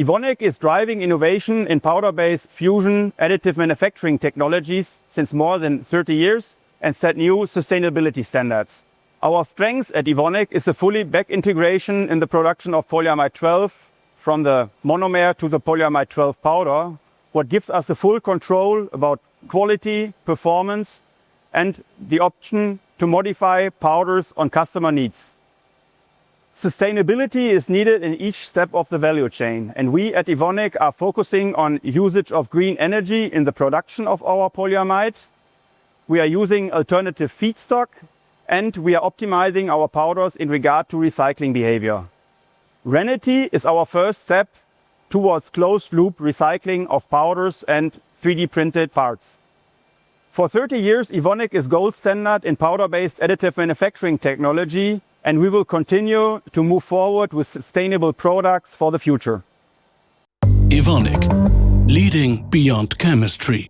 Evonik is driving innovation in powder-based fusion additive manufacturing technologies since more than 30 years and set new sustainability standards. Our strength at Evonik is a fully back integration in the production of polyamide 12 from the monomer to the polyamide 12 powder, what gives us a full control about quality, performance, and the option to modify powders on customer needs. Sustainability is needed in each step of the value chain, and we at Evonik are focusing on usage of green energy in the production of our polyamide. We are using alternative feedstock, and we are optimizing our powders in regard to recycling behavior. Renity is our first step towards closed-loop recycling of powders and 3D printed parts. For 30 years, Evonik is gold standard in powder-based additive manufacturing technology, and we will continue to move forward with sustainable products for the future. Evonik, leading beyond chemistry.